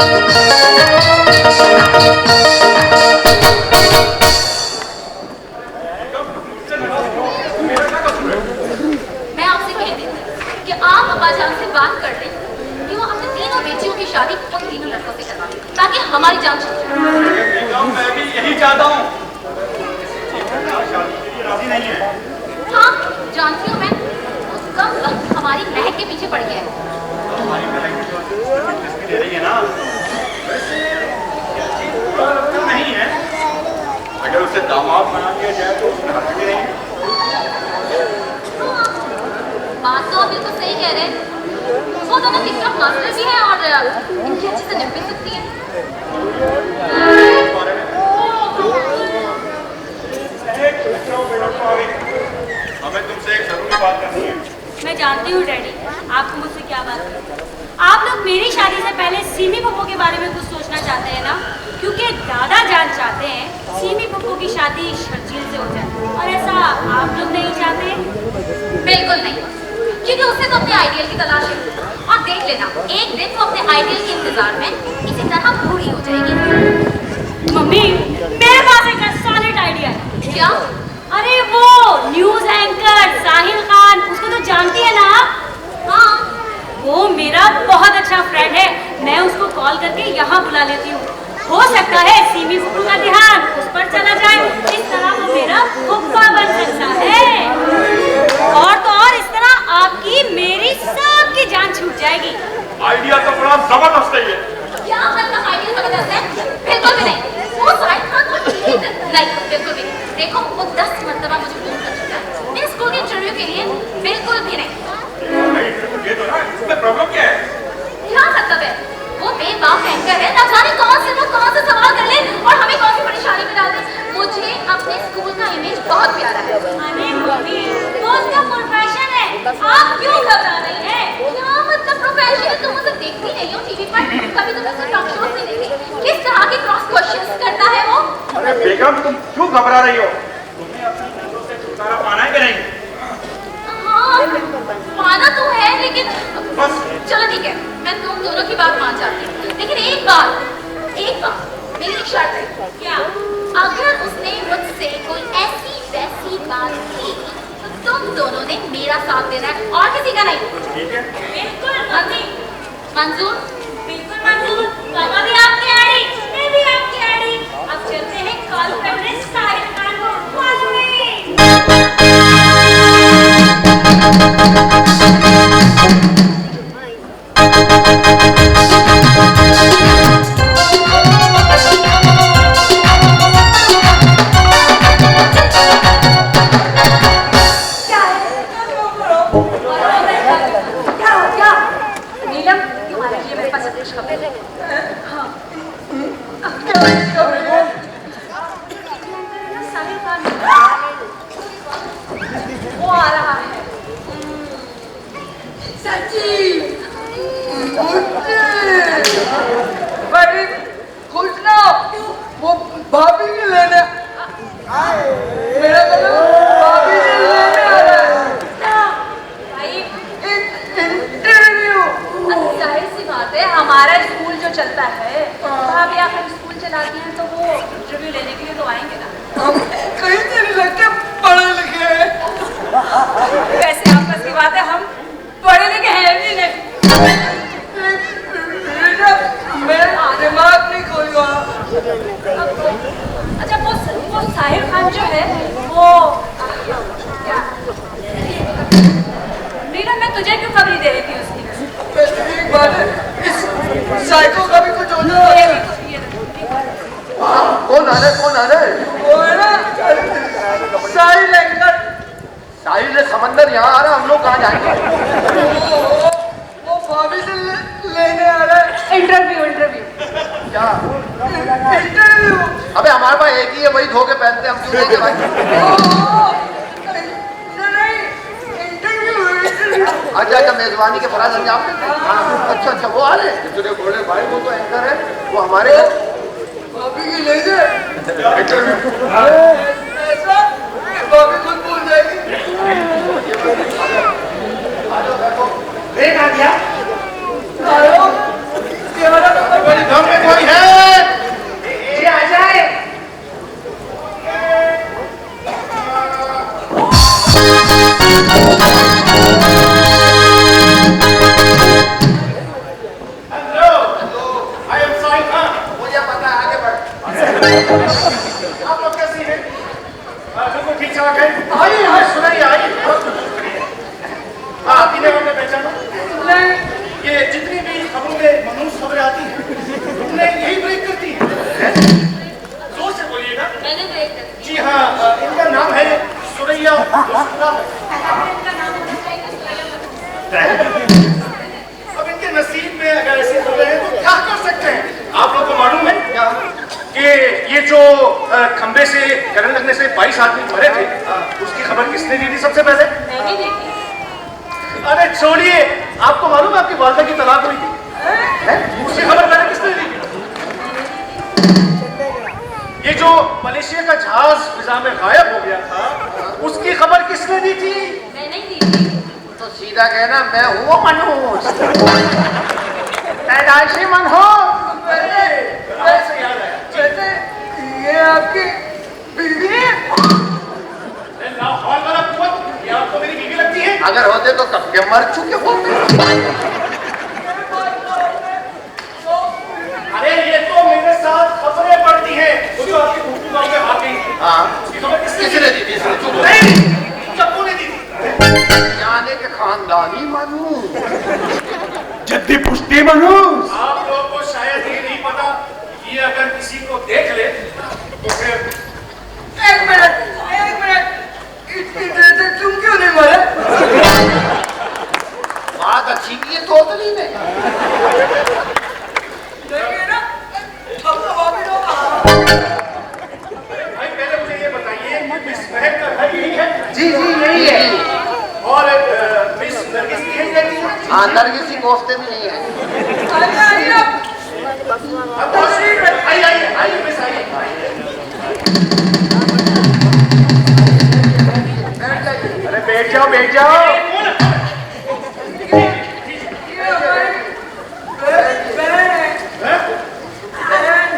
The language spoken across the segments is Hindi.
आपसे कह देती कि आप अब्बाजान से बात कर लें कि वो अपने तीनों बेटियों की शादी उन तीनों लड़कों से करवा दें ताकि हमारी जान छूट जाए। मैं भी यही चाहता हूँ। राजी नहीं है। हाँ जानती हूँ मैं, उसका वक्त हमारी महक के पीछे पड़ गया है। हमारी महक दे रही है ना, नहीं है। अगर उसे दामाद बना दिया जाए तो उसमें हर्ज भी नहीं है। बात तो आप बिल्कुल सही कह रहे हैं। वो दोनों टिकटॉक मास्टर भी हैं और इनकी अच्छे से निभ भी सकती है। हमें तुमसे एक जरूरी बात करनी है। मैं जानती हूँ डैडी, आपको मुझसे क्या बात है। आप लोग मेरी शादी से पहले सीमी पप्पू के बारे में कुछ सोचना चाहते हैं ना, क्योंकि दादा जान चाहते हैं सीमी पप्पू की शादी शर्जील से हो जाए, और ऐसा आप लोग नहीं चाहते? बिल्कुल नहीं, क्योंकि उसे तो अपने आइडियल की तलाश है। और देख लेना, एक दिन वो अपने आइडियल के इंतजार में इसी तरह बूढ़ी हो जाएगी। मम्मी, मेरे पास एक सॉलिड आइडिया है। क्या? अरे वो न्यूज एंकर साहिल खान, उसको तो जानती है ना आप? हाँ, वो मेरा बहुत अच्छा फ्रेंड है। मैं उसको कॉल करके यहाँ बुला लेती हूँ। हो सकता है सीमी पप्पू का ध्यान उस पर चला जाए, इस तरह वो मेरा फुफ्फा बन सकता है। और तो और इस तरह आपकी मेरी सबकी जान छूट जाएगी। आइडिया तो बड़ा जबरदस्त है ये। क्या मतलब आइडिया जबरदस्त है? बिल्कुल भी नहीं। वो साहिल खान को नहीं, बिल्कुल भी नहीं। देखो वो 10 मरतबा मुझे फोन कर चुका है मेरे स्कूल के इंटरव्यू के लिए। बिल्कुल भी नहीं। ये तो ना, इसमें प्रॉब्लम क्या है? क्या मतलब है? वो बेबाक एंकर है, ना जाने कौन से लोग कौन से सवाल कर ले और हमें कौन सी परेशानी में डाल दे। मुझे अपने स्कूल का इमेज बहुत प्यारा है। अरे मम्मी, वो उसका प्रोफेशन है, आप क्यों घबरा रही हैं? क्या मतलब प्रोफेशन है? तुम उसे देखती नहीं हो टीवी पर, कभी तुम उसे टॉक शोज में देखी? किस तरह के क्रॉस क्वेश्चंस करता है वो? अरे बेगम, तुम क्यों घबरा रही हो? तुम्हें अपने चीजों से छुटकारा पाना है कि नहीं? हाँ, माना तो है, लेकिन बस चलो ठीक है, मैं तुम दोनों की बात मान जाती हूँ, लेकिन एक बात मेरी एक शर्त है। क्या? अगर उसने मुझसे कोई ऐसी वैसी बात की तो तुम दोनों ने मेरा साथ देना है और किसी का नहीं। ठीक है। बिल्कुल मम्मी। मंजूर? बिल्कुल मंजूर। पापा भी आपकी आड़ी, मैं भी आपकी आड़ी। अब चलते हैं कॉल करने साहिल खान को। हमारा स्कूल जो चलता है, भाभी आप स्कूल चलाती हैं तो वो इंटरव्यू लेने के लिए तो आएंगे ना। हम कहीं से नहीं लगते पढ़े लिखे हैं। वैसे आपस की बात है, हम पढ़े लिखे हैं भी नहीं। मेरा दिमाग नहीं खोलूंगा। अच्छा वो साहिल खान जो है वो मीरा, मैं तुझे क्यों खबरी दे रही थी उसकी? एक बात है, इस साइको का भी कुछ हो जाए। कौन आ रहे? वो है ना साहिल एंकर। साहिल ने समंदर यहाँ आ रहा, हम लोग कहाँ जाएंगे? वो भाभी से लेने आ रहा है। इंटरव्यू क्या? इंटरव्यू। अबे हमारे पास एक ही है, वही धो के पहनते, हम क्यों लेंगे भाई? अच्छा अच्छा, मेजबानी के फराज अंजाम देते हैं। अच्छा वो आ रहे हैं। तुझे बोले भाई वो तो एंकर है, वो हमारे घर भाभी की ले जाए ऐसा भाभी खुद भूल जाएगी। आ गया। आयो, ये वाला तो बड़ी आप लोग कैसी हैं? बिल्कुल ठीक ठाक है। आइए यहाँ सुनाइए, आइए। हाँ, इन्हें हमने पहचाना नहीं। ये जितनी भी खबरों में मनहूस खबरें आती हैं, उन्हें यही ब्रेक करती है। जोर से बोलिएगा। मैंने ब्रेक कर जी हाँ, इनका नाम है सुरैया। अब इनके नसीब में अगर ऐसे हो रहे हैं तो क्या कर सकते हैं? आप लोग को मालूम है कि ये जो खंबे से करंट लगने से 22 आदमी मरे थे, उसकी खबर किसने दी थी सबसे पहले? मैंने देखी। अरे छोड़िए, आपको मालूम है आपकी वालदा की तलाक हुई थी? उसकी खबर पहले किसने दी? ये जो मलेशिया का जहाज फिजा में गायब हो गया था, उसकी खबर किसने दी थी? मैंने ही दी थी। तो सीधा कहना मैं हूँ मनहूस, पैदाइशी मनहूस। ऐसे याद आया। ये आपकी बीवी है? लाहौल वाला कुवत, ये आपको मेरी बीवी लगती है? अगर होते तो कब के मर चुके होते। अरे ये तो मेरे साथ खबरें पड़ती हैं। वो जो आपकी भूखू गाँव में भाग गई थी, हाँ, उसकी खबर किसने दी थी? नहीं, चप्पू ने दी थी। यानी के खानदानी मनहूस, जद्दी पुश्ती मनहूस। आप लोगों को शायद ये नहीं पता, ये अगर किसी को देख ले तो फिर एक मिनट, इतनी देर तक तुम क्यों नहीं मरे? बात अच्छी की है तोतली में। देखिए ना, हम तो अभी लोग भाई पहले मुझे ये बताइए, मिस महक का घर यही है? जी यही है। और मिस नरगिस की यही रहती है? हाँ, नरगिस की कोफ्ते भी नहीं है। आइए मिस आइए। अरे बैठ जाओ।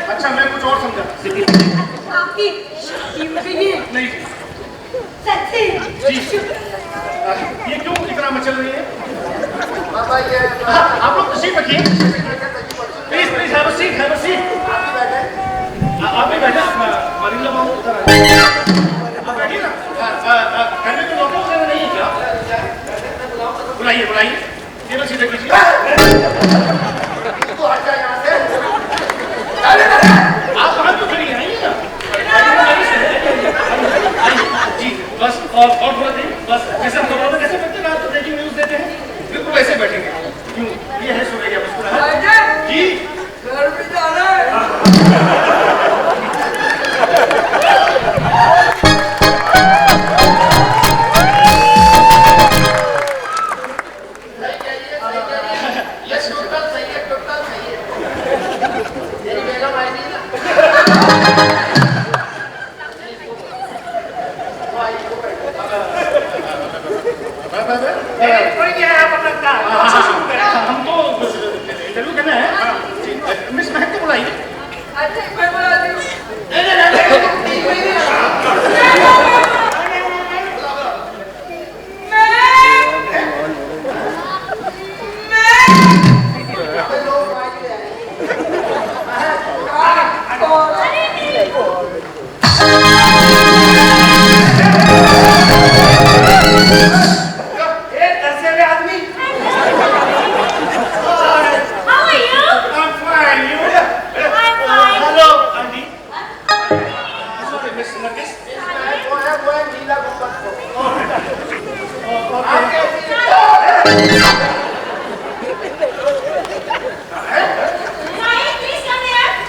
अच्छा, मैं कुछ और समझा। आपकी नहीं सच्ची जी, ये क्यों इतना मचल रही है? बाबा ये आप लोग तशरीफ रखिए। Please have a seat. आप भी बैठे। मरीला बाबू उधर आइए। आप बैठिए ना। घर में कोई नौकर वगैरह नहीं है क्या? बुलाइए। टेबल सीधे कीजिए। तो हट जा यहाँ से। आप कहाँ क्यों खड़ी हैं? आइए ना। जी बस, और थोड़ा दें बस। जैसे हम खबरों में कैसे बैठते हैं, रात को ब्रेकिंग न्यूज देते हैं, बिल्कुल वैसे बैठेंगे। क्यों? ये है सुरैया मुस्कुराहट। जी घर भी जाना है। हम तो इंटरव्यू करना है। मिस महक को बुलाइए। अच्छा, मैं बुला दी हूँ।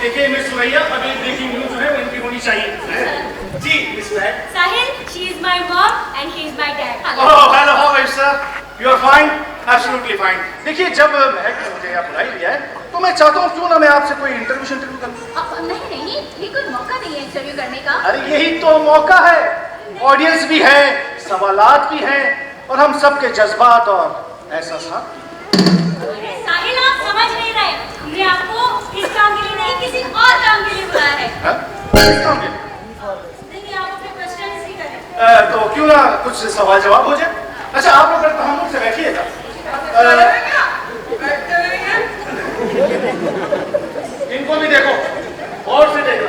देखिए मिस सुरैया, अभी ब्रेकिंग न्यूज जो है वो इनकी होनी चाहिए। जी miss Mahak. Sahil, she is my mom and he is my dad. Oh, hello, how are you, sir? You are fine? Absolutely fine. देखिए, जब महक ने मुझे यहाँ बुलाई लिया है, तो मैं चाहता हूँ क्यों ना मैं आपसे कोई इंटरव्यू कर लूँ। नहीं, ये कोई मौका नहीं है इंटरव्यू करने का। अरे यही तो मौका है। ऑडियंस भी है, सवालात भी हैं, और हम सबके जज्बात और एहसासात। साहिल, आप समझ नहीं रहे, हमने आपको इस काम के लिए नहीं, किसी और काम के लिए बुलाया है। किस काम के लिए? देखिए, आप अपने क्वेश्चंस ही करें। तो क्यों ना कुछ सवाल जवाब हो जाए। अच्छा, आप लोग हम लोग से बैठिएगा। इनको भी देखो, और से देखो।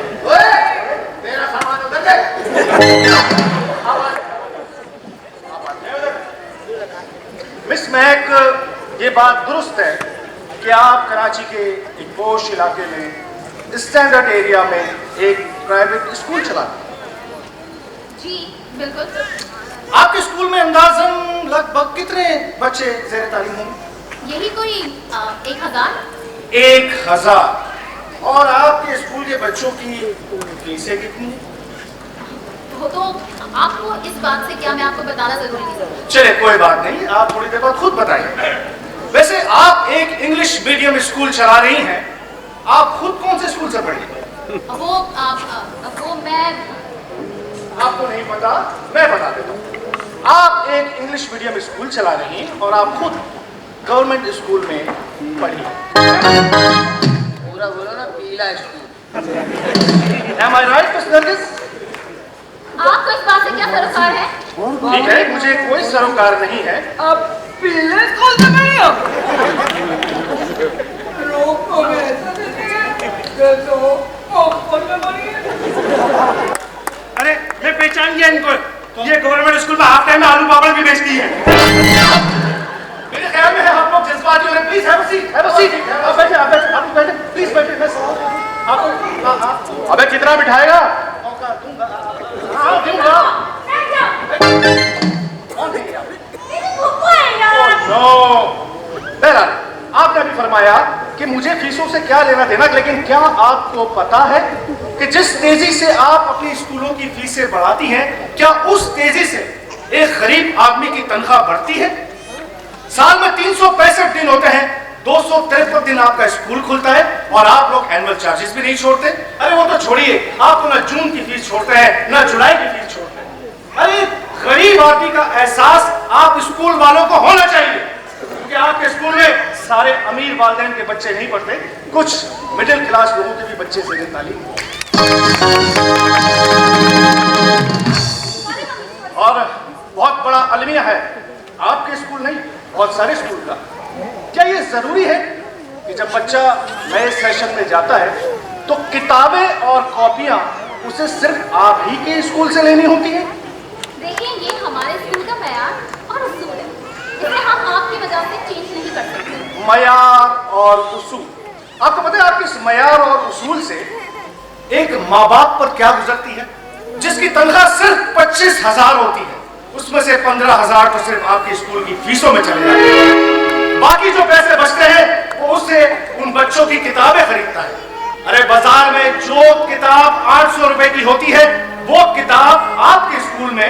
कि आप कराची के एक पोश इलाके में स्टैंडर्ड एरिया में एक प्राइवेट स्कूल चलाते हैं। जी बिल्कुल। आपके स्कूल में अंदाजन लगभग कितने बच्चे ज़ेर तालीम होंगे? यही कोई 1000। 1000। और आपके स्कूल के बच्चों की फीसें कितनी? वो तो आपको इस बात से क्या मैं आपको बताना जरूरी नहीं। चले कोई बात नहीं, आप थोड़ी देर बाद खुद बताइए। वैसे आप एक इंग्लिश मीडियम स्कूल चला रही हैं, आप खुद कौन से स्कूल से पढ़ी? वो मैं आपको नहीं पता, मैं बता देता हूँ। आप एक इंग्लिश मीडियम स्कूल चला रही हैं और आप खुद गवर्नमेंट स्कूल में पढ़ी। पूरा बोलो ना, पीला school. Am I right, Miss Nargis? आपको इस बात से क्या सरोकार है? ठीक है, मुझे कोई सरोकार नहीं है। आप पीले स्कूल से नहीं हो? रोको में ऐसा नहीं है, तो स्कूल में बनी है। अरे मैं पहचान गया इनको, ये गवर्नमेंट स्कूल में हाफ टाइम में आलू पापड़ भी बेचती है। मेरे ख्याल में आप लोग जज्बाती हो रहे हैं। Please have a seat, have a seat. आप बैठे, आप बैठे, प्लीज बैठे। मैं आप अबे कितना बिठाएगा? मौका दूंगा। हाँ दूंगा। कौन है आप? नो, बहरहाल आपने अभी फरमाया कि मुझे फीसों से क्या लेना देना, लेकिन क्या आपको पता है कि जिस तेजी से आप अपनी स्कूलों की फीसें बढ़ाती हैं, क्या उस तेजी से एक गरीब आदमी की तनख्वाह बढ़ती है? साल में 365 दिन होते हैं, 253 दिन आपका स्कूल खुलता है और आप लोग एनुअल चार्जेस भी नहीं छोड़ते। अरे वो तो छोड़िए, आप तो ना जून की फीस छोड़ते हैं ना जुलाई की फीस छोड़ते हैं। अरे गरीब आदमी का एहसास आप स्कूल वालों को होना चाहिए, क्योंकि आपके स्कूल में सारे अमीर वालिदैन के बच्चे नहीं पढ़ते, कुछ मिडिल क्लास लोगों के भी बच्चे ज़ेर तालीम और बहुत बड़ा अलमिया है आपके स्कूल नहीं, बहुत सारे स्कूल का। क्या ये जरूरी है कि जब बच्चा नए सेशन में जाता है तो किताबें और कॉपियां उसे सिर्फ आप ही के स्कूल से लेनी होती हैं? देखिए, ये हमारे स्कूल का मयार और उसूल है, इसे हम आपकी वजह से चेंज नहीं कर सकते। मयार और उसूल, आपको पता है आपके इस मयार और उसूल से एक माँ बाप पर क्या गुजरती है? जिसकी तनख्वाह सिर्फ 25,000 होती है, उसमें से 15,000 तो सिर्फ आपके स्कूल की फीसों में चले जाते हैं। बाकी जो पैसे बचते हैं वो उससे उन बच्चों की किताबें खरीदता है। अरे बाजार में जो किताब 800 रुपए की होती है, वो किताब आपके स्कूल में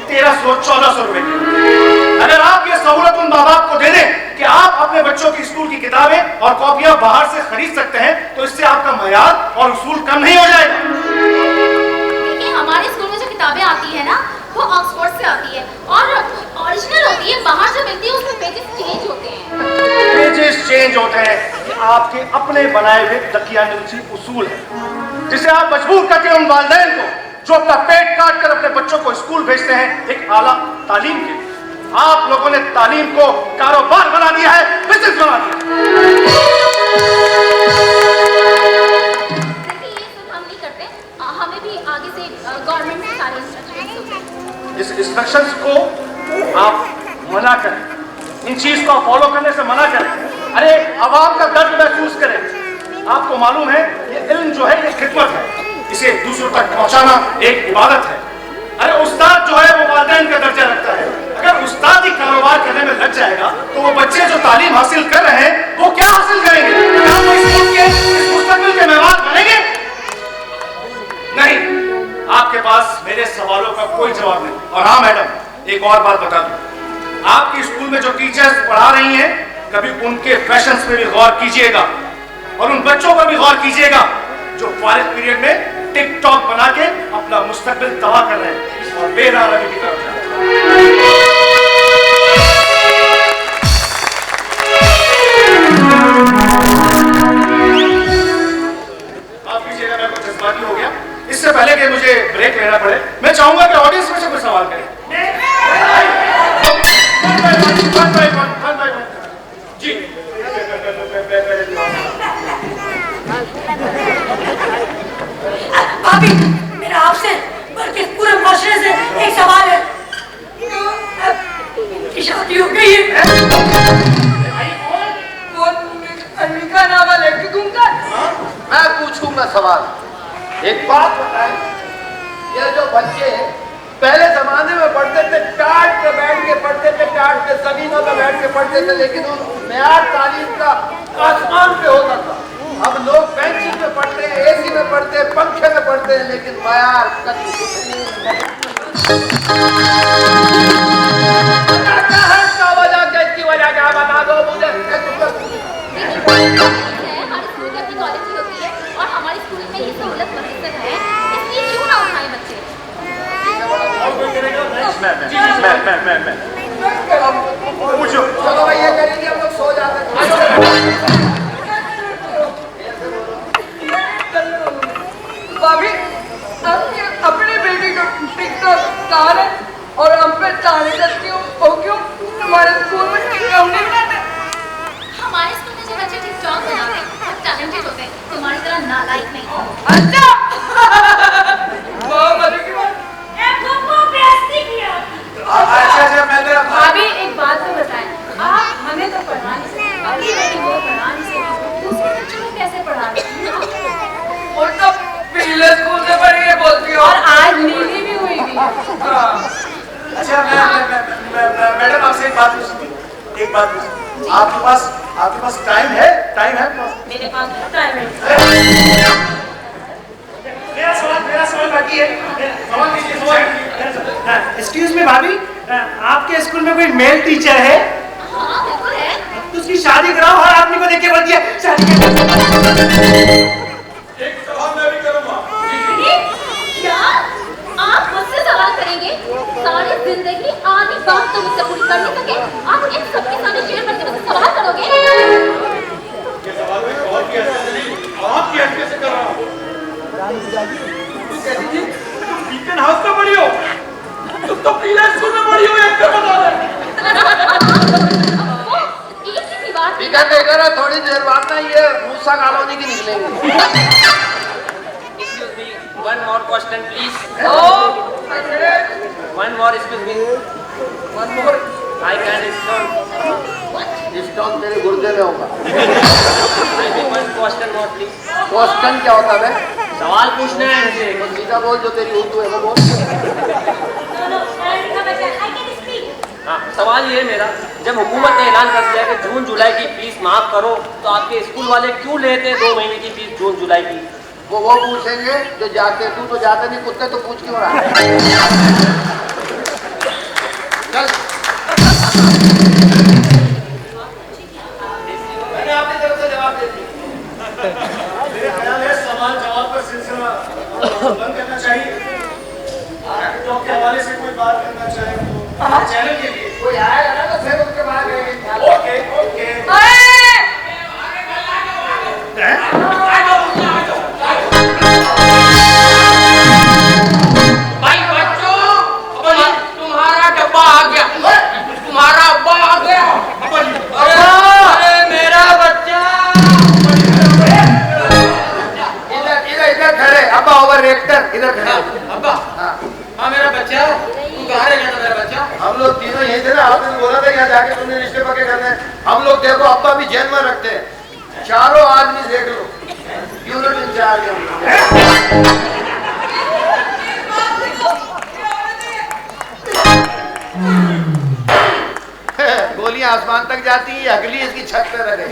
1300-1400 रुपए की। अगर आप ये सहूलत उन माँ बाप को दे दें कि आप अपने बच्चों की स्कूल की किताबें और कॉपियां बाहर से खरीद सकते हैं, तो इससे आपका मयार और उसूल कम नहीं हो जाएगा। देखिए, हमारे स्कूल में जो किताबें आती है ना, वो ऑक्सफोर्ड से आती है और ओरिजिनल होती है। बाहर जो मिलती है उसमें पेजेस चेंज होते हैं। पेजेस चेंज होते हैं, ये आपके अपने बनाए हुए दकियानूसी उसूल है, जिसे आप मजबूर करके उन वालिदैन को जो अपना पेट काट कर अपने बच्चों को स्कूल भेजते हैं एक आला तालीम के, आप लोगों ने तालीम को कारोबार बना दिया है, बिजनेस बना दिया। देखिए, ये सिर्फ हम नहीं करते, हमें भी आगे से गवर्नमेंट से सारे इंस्ट्रक्शंस होते हैं। इस इंस्ट्रक्शंस को आप मना करें, इन चीज को फॉलो करने से मना करें। अरे आवाम का दर्द महसूस करें। आपको मालूम है ये इल्म जो है ये खिदमत है, इसे दूसरों तक पहुंचाना एक इबादत है। अरे उस्ताद जो है वो वालिदैन का दर्जा रखता है। अगर उस्ताद ही कारोबार करने में लग जाएगा तो वो बच्चे जो तालीम हासिल कर रहे हैं वो क्या हासिल करेंगे? क्या वो इस मुल्क के इस मुस्तकबिल के मेहमान बनेंगे? नहीं, आपके पास मेरे सवालों का कोई जवाब नहीं। और हाँ मैडम, एक और बात बता दूं, आपके स्कूल में जो टीचर्स पढ़ा रही हैं, कभी उनके फैशंस पे भी गौर कीजिएगा और उन बच्चों पर भी गौर कीजिएगा जो फारिग पीरियड में टिकटॉक बना के अपना मुस्तकबिल तबाह कर रहे हैं और बेरारगी की तरफ जा रहे हैं। माफ कीजिएगा, मैं कुछ जज्बाती हो गया। इससे पहले कि मुझे ब्रेक लेना पड़े, मैं चाहूंगा कि ऑडियंस में से कोई सवाल करें। जी भाभी, मेरा आपसे बल्कि पूरे माशरे से एक सवाल है। इनकी शादी हो गई है? मैं पूछूंगा सवाल। एक बात बताएं, ये जो बच्चे पहले जमाने में पढ़ते थे, टाट पे बैठ के पढ़ते थे, टाट पे जमीनों पे बैठ के पढ़ते थे, लेकिन उन मेयार तालीम का आसमान पे होता था। अब लोग बेंच पे पढ़ते हैं, एसी में पढ़ते हैं, पंखे में पढ़ते हैं, लेकिन मेयार कभी कुछ नहीं। इसकी वजह क्या बता दो मुझे। हमारे स्कूल की अपनी कॉलेज होती है और हमारे स्कूल में ये सहूलत मुयसर है, इसलिए क्यों ना उठाए बच्चे। पूछो। चलो भाई, ये करेंगे, हम लोग सो जाते हैं। भाभी, अपनी बेटी को टिकटॉक स्टार है और हम पे ताने करती हूँ, वो क्यों? हमारे स्कूल में हम नहीं बनाते। हमारे स्कूल में जो बच्चे टिकटॉक बनाते हैं और टैलेंटेड होते हैं, तुम्हारी तरह नालायक नहीं। अच्छा, बहुत मजे की बात। अच्छा, मैं तेरा भाभी एक बात तो बताएं, आप हमें तो पढ़ा नहीं सकते, अपनी बेटी को पढ़ा नहीं सकते, दूसरे बच्चों को कैसे पढ़ा रहे हैं? और तो पहले स्कूल से पढ़ी है बोलती हो। और आज नीली भी हुई थी। अच्छा, मैडम आपसे एक बात पूछती, एक बात पूछती। आपके पास टाइम है? टाइम है? मेरे पास तो टाइम है। मेरा सवाल बाकी है। एक्सक्यूज मी भाभी, आपके स्कूल में कोई मेल टीचर है? हाँ बिल्कुल है। तो उसकी शादी कराओ। हर आदमी को देख के बोल दिया शादी कर। एक सवाल मैं भी करूंगा। क्या आप मुझसे सवाल करेंगे? सारी जिंदगी आधी बात तो मुझसे पूरी कर नहीं सके, आप इन सबके सामने शेर बनके मुझसे सवाल करोगे? ये सवाल मैं और की हैसियत से नहीं, आपकी हैसियत से कर रहा हूँ। बीकन हाउस में पढ़ी हो? तुम तो प्रीला स्कूल में पढ़ी हो, एक बता दे। एक ही बात। बीकन देकर थोड़ी देर बाद ना ये मूसा कॉलोनी की निकलेंगे। Excuse me, one more question please. Oh, One more, excuse me. One more. I can stop. Stock तेरे गुर्दे में होगा। I mean one question more please. Question क्या होता है? सवाल पूछना है इनसे। तो सीधा बोल, जो तेरी उर्दू है वो बोल। हाँ, सवाल ये है मेरा, जब हुकूमत ने ऐलान कर दिया कि जून जुलाई की फीस माफ करो, तो आपके स्कूल वाले क्यों लेते हैं 2 महीने की फीस जून जुलाई की? वो पूछेंगे जो जाते। तू तो जाते नहीं, कुत्ते तो पूछ क्यों रहा है? चल। मैंने अपनी तरफ से जवाब दे दिया। मेरे ख्याल है सवाल जवाब का सिलसिला बंद करना चाहिए। टिकटॉक के हवाले से कोई बात करना चाहे तो चैनल के लिए कोई आएगा ना तो फिर उसके बाद ओके ओके। भाई बच्चों, तुम्हारा डब्बा आ गया, तुम्हारा अब्बा आ गया। अरे मेरा बच्चा। इधर खड़े। अब्बा ओवर रिएक्टर, इधर खड़े। अब्बा, हाँ मेरा बच्चा, तू कहाँ रह गया था मेरा बच्चा? हम लोग तीनों यही थे ना। आपने बोला था यहाँ जाके तुमने रिश्ते पक्के करने हैं। हम लोग देखो अब्बा भी जेल में रखते हैं। चारों आदमी देख लो, यूनिट इंचार्ज हम लोग। गोलियां आसमान तक जाती है, अगली इसकी छत पे रहे।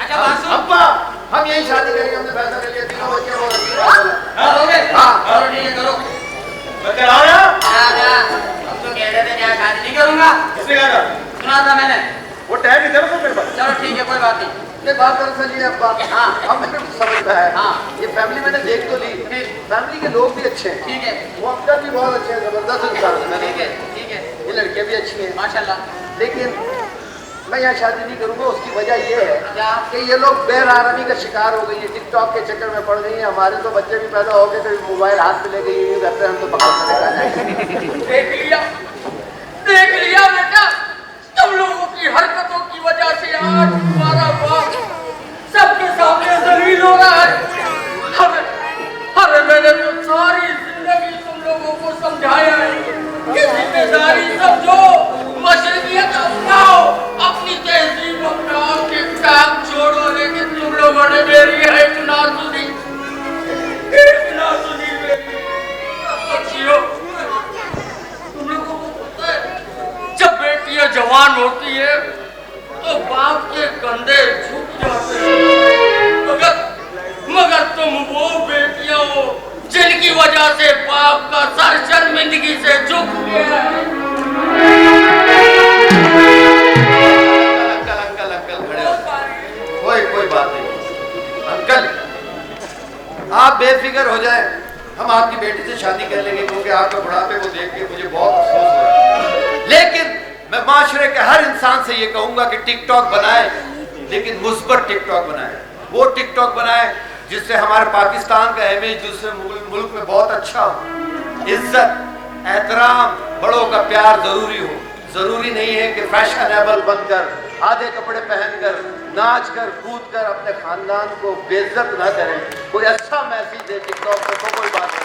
अच्छा बात सुन। अब्बा, हम यही शादी करेंगे, हमने फैसला कर लिया। तीनों बच्चे वो करोगे? हाँ। करो, ठीक है करो। मैं कह रहा हूँ हम तो कह रहे थे क्या शादी नहीं करूंगा। किसने कहा? सुना था मैंने। वो टैग इधर तो मेरे पास। चलो ठीक है, कोई बात नहीं। ये बात दरअसल ये अब्बा, हाँ। अब मेरे को समझ में है। हाँ। ये फैमिली मैंने देख तो ली, फैमिली के लोग भी अच्छे हैं। ठीक है, वो अंकल भी बहुत अच्छे हैं, जबरदस्त इंसान है। ठीक है, ठीक है, ये लड़कियां भी अच्छी हैं माशाल्लाह। लेकिन मैं यहाँ शादी नहीं करूँगा। उसकी वजह ये है क्या? कि ये लोग बेरहमी का शिकार हो गई है, टिकटॉक के चक्कर में पड़ गई है। हमारे तो बच्चे भी पैदा हो गए थे, मोबाइल हाथ में ले गई, ये करते हैं हम तो पकड़ कर लेकर आ जाएंगे। देख लिया बेटा, तुम लोगों की हरकतों की वजह से आज तुम्हारा बाप सबके सामने जलील हो रहा है। अरे मैंने तो सारी जिंदगी तुम लोगों को समझाया है कि जिम्मेदारी समझो, मशरकियत अपनाओ, अपनी तहजीब अपनाओ, टिकटॉक छोड़ो, लेकिन तुम लोगों ने मेरी है इतना सुनी मेरी बच्चियों। तुम लोगों को पता है जब बेटियां जवान होती है तो बाप के कंधे झुक जाते हैं, मगर तुम वो बेटियां हो जिनकी वजह से बाप का सर शर्मिंदगी से झुक गया है। अंकल खड़े हो। कोई बात नहीं अंकल, आप बेफिक्र हो जाए, हम आपकी बेटी से शादी कर लेंगे, क्योंकि आपके बुढ़ापे को देख के मुझे बहुत अफसोस हो रहा है। लेकिन मैं माशरे के हर इंसान से ये कहूंगा कि टिकटॉक बनाए, लेकिन मुस्बत टिकटॉक बनाए। वो टिकटॉक बनाए जिससे हमारे पाकिस्तान का इमेज दूसरे मुल्क में बहुत अच्छा हो। इज्जत, एहतराम, बड़ों का प्यार जरूरी हो। जरूरी नहीं है कि फैशनेबल बनकर, आधे कपड़े पहनकर, नाच कर, कूद कर अपने खानदान को बेइज्जत ना करें। कोई अच्छा मैसेज दे टिकटॉक पे तो कोई बात नहीं।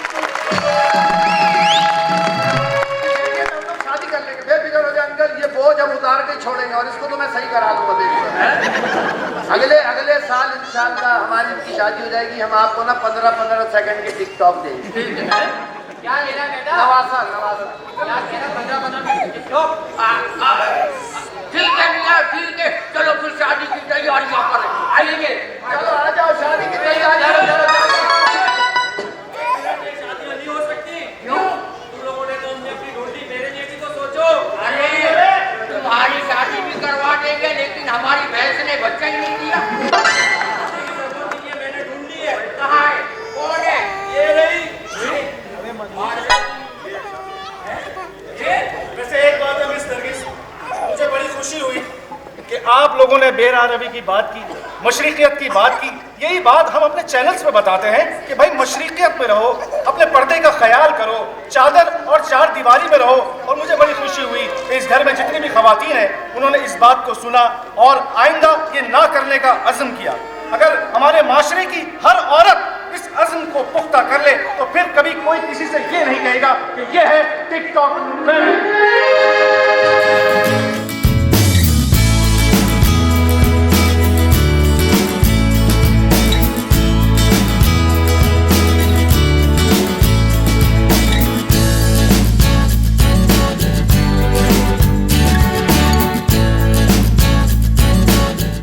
शादी कर लेंगे, बेफिक्र हो जाए अंकल। ये बोझ हम उतार के छोड़ेंगे और इसको तो मैं सही करा दूंगा। अगले साल इंशाल्लाह हमारी इनकी शादी हो जाएगी। हम आपको ना 15 सेकंड के टिकटॉक देंगे। क्या लेना बेटा? नवासा क्या कहना? 15 मिनट टिकटॉक। ठीक है मियां, ठीक है, चलो फिर शादी की तैयारियां करें। आइए, चलो आ जाओ, शादी की तैयारियां। चलो शादी नहीं हो सकती। क्यों? तुम लोगों ने तो हमने अपनी ढूंढी, मेरे जैसी तो सोचो। अरे तुम्हारी शादी भी करवा देंगे, लेकिन हमारी भैंस ने बच्चा ही नहीं दिया। मैंने ढूंढ ली है। कहाँ है? कौन है? ये रही। वैसे एक बात है मिस नरगिस, मुझे बड़ी खुशी हुई कि आप लोगों ने बेरारवी की बात की, मशरिकियत की बात की। यही बात हम अपने चैनल्स पे बताते हैं कि भाई मशरिकियत में रहो, अपने पर्दे का ख्याल करो, चादर और चार दीवारी में रहो। और मुझे बड़ी खुशी हुई कि इस घर में जितनी भी खवातीन हैं उन्होंने इस बात को सुना और आइंदा ये ना करने का अज़्म किया। अगर हमारे माशरे की हर औरत इस अज़्म को पुख्ता कर ले तो फिर कभी कोई किसी से ये नहीं कहेगा कि ये है टिकटॉक फैमिली।